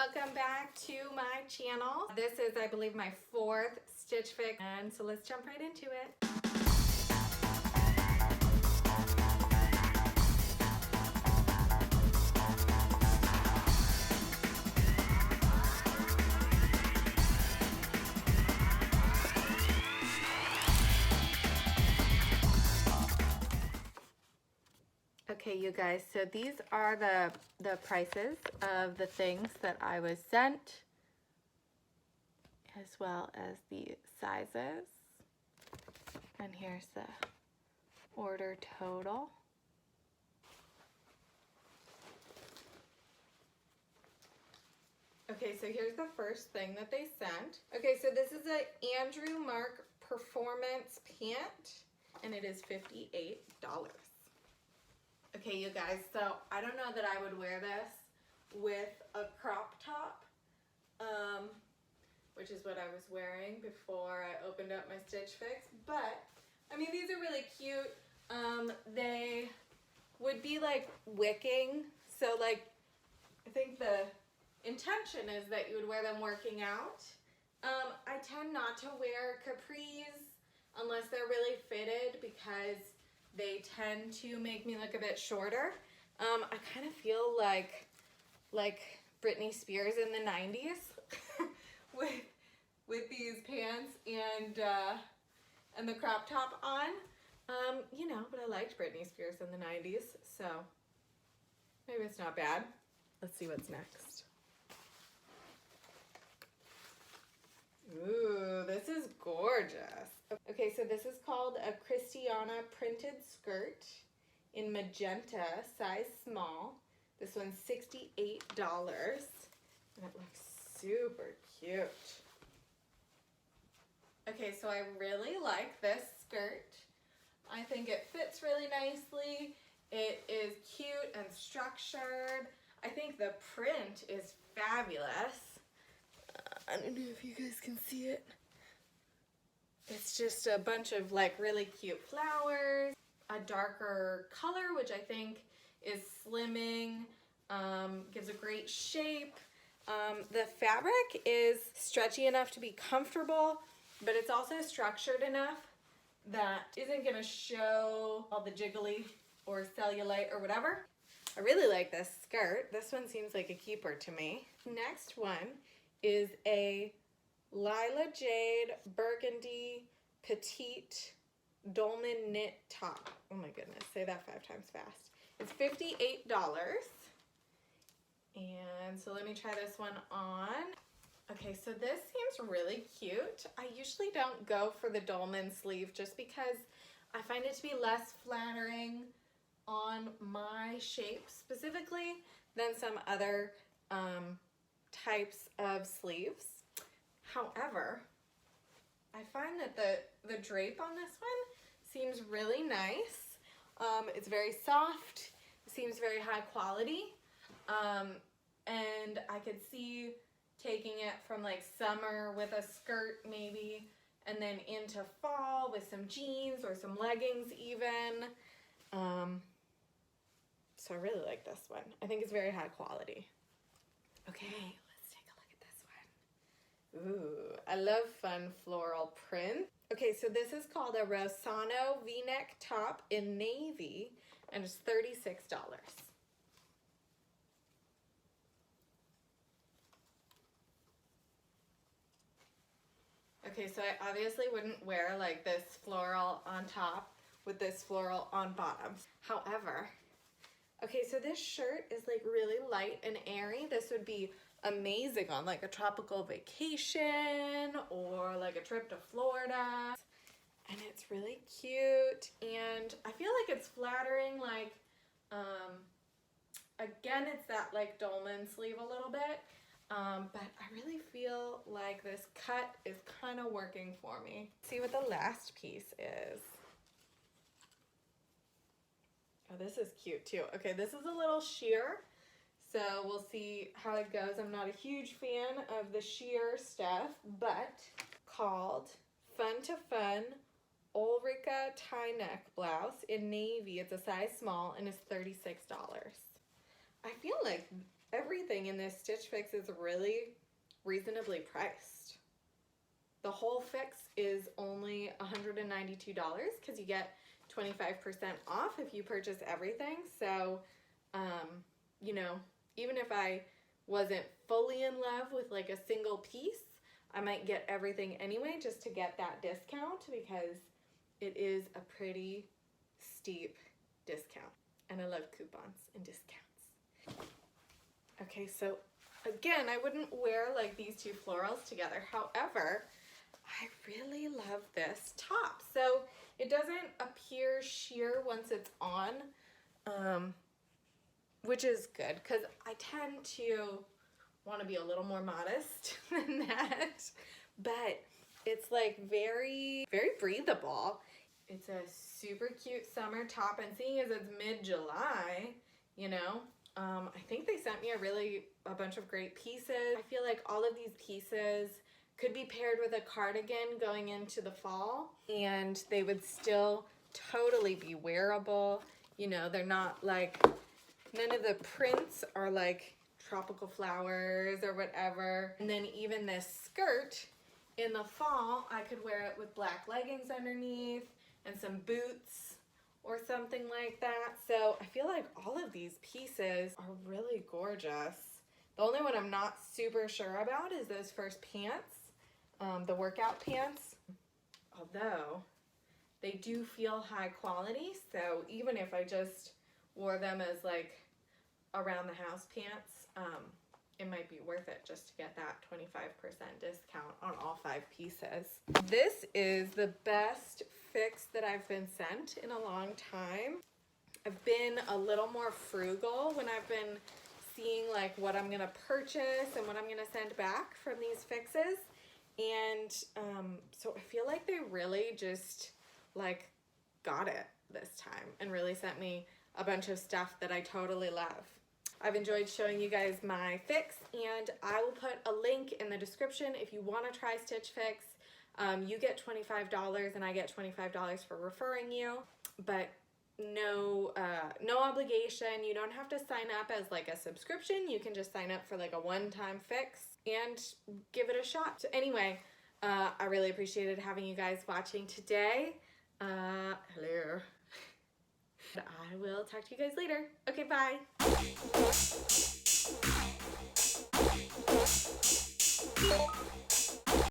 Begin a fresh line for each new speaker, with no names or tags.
welcome back to my channel. This is, I believe, my 4th Stitch Fix, and so let's jump right into it. Okay, you guys, so these are the prices of the things that I was sent, as well as the sizes. And here's the order total. Okay, so here's the first thing that they sent. Okay, so this is a Andrew Mark Performance Pant, and it is $58. Okay, you guys, so I don't know that I would wear this with a crop top, which is what I was wearing before I opened up my Stitch Fix, but I mean, these are really cute. They would be like wicking, so like I think the intention is that you would wear them working out. I tend not to wear capris unless they're really fitted because they tend to make me look a bit shorter. I kind of feel like Britney Spears in the 90s with these pants and the crop top on. You know, but I liked Britney Spears in the 90s, so maybe it's not bad. Let's see what's next. Ooh, this is gorgeous. Okay, so this is called a Christiana printed skirt in magenta, size small. This one's $68, and it looks super cute. Okay, so I really like this skirt. I think it fits really nicely. It is cute and structured. I think the print is fabulous. I don't know if you guys can see it. It's just a bunch of like really cute flowers, a darker color, which I think is slimming, gives a great shape. The fabric is stretchy enough to be comfortable, but it's also structured enough that isn't gonna show all the jiggly or cellulite or whatever. I really like this skirt. This one seems like a keeper to me. Next one is a Lila Jade Burgundy Petite Dolman knit top. Oh my goodness, say that 5 times fast. It's $58. And so let me try this one on. Okay, so this seems really cute. I usually don't go for the dolman sleeve just because I find it to be less flattering on my shape specifically than some other types of sleeves. However, I find that the drape on this one seems really nice. It's very soft, it seems very high quality, and I could see taking it from like summer with a skirt maybe, and then into fall with some jeans or some leggings even. So I really like this one. I think it's very high quality. Okay, let's take a look at this one. Ooh, I love fun floral print. Okay, so this is called a Rossano V-neck top in navy, and it's $36. Okay, so I obviously wouldn't wear like this floral on top with this floral on bottom. However, okay, so this shirt is like really light and airy. This would be amazing on like a tropical vacation or like a trip to Florida. And it's really cute, and I feel like it's flattering, like, again, it's that like dolman sleeve a little bit, but I really feel like this cut is kind of working for me. See what the last piece is. Oh, this is cute too. Okay, this is a little sheer, so we'll see how it goes. I'm not a huge fan of the sheer stuff, but called Fun to Fun Ulrika tie neck blouse in navy. It's a size small and it's $36. I feel like everything in this Stitch Fix is really reasonably priced. The whole fix is only $192 because you get 25% off if you purchase everything. So, you know, even if I wasn't fully in love with like a single piece, I might get everything anyway just to get that discount because it is a pretty steep discount. And I love coupons and discounts. Okay, so again, I wouldn't wear like these two florals together. However, I really love this top. So it doesn't appear sheer once it's on, which is good because I tend to want to be a little more modest than that. But it's like very, very breathable. It's a super cute summer top, and seeing as it's mid-July, you know, I think they sent me a bunch of great pieces. I feel like all of these pieces could be paired with a cardigan going into the fall, and they would still totally be wearable. You know, they're not like, none of the prints are like tropical flowers or whatever. And then even this skirt in the fall, I could wear it with black leggings underneath and some boots or something like that. So I feel like all of these pieces are really gorgeous. The only one I'm not super sure about is those first pants, the workout pants, although they do feel high quality. So even if I just wore them as like around the house pants, it might be worth it just to get that 25% discount on all 5 pieces. This is the best fix that I've been sent in a long time. I've been a little more frugal when I've been seeing like what I'm gonna purchase and what I'm gonna send back from these fixes. And so I feel like they really just like got it this time and really sent me a bunch of stuff that I totally love. I've enjoyed showing you guys my fix, and I will put a link in the description if you want to try Stitch Fix. You get $25 and I get $25 for referring you, but no obligation. You don't have to sign up as like a subscription. You can just sign up for like a one-time fix and give it a shot. So anyway, I really appreciated having you guys watching today. Hello. I will talk to you guys later. Okay, bye.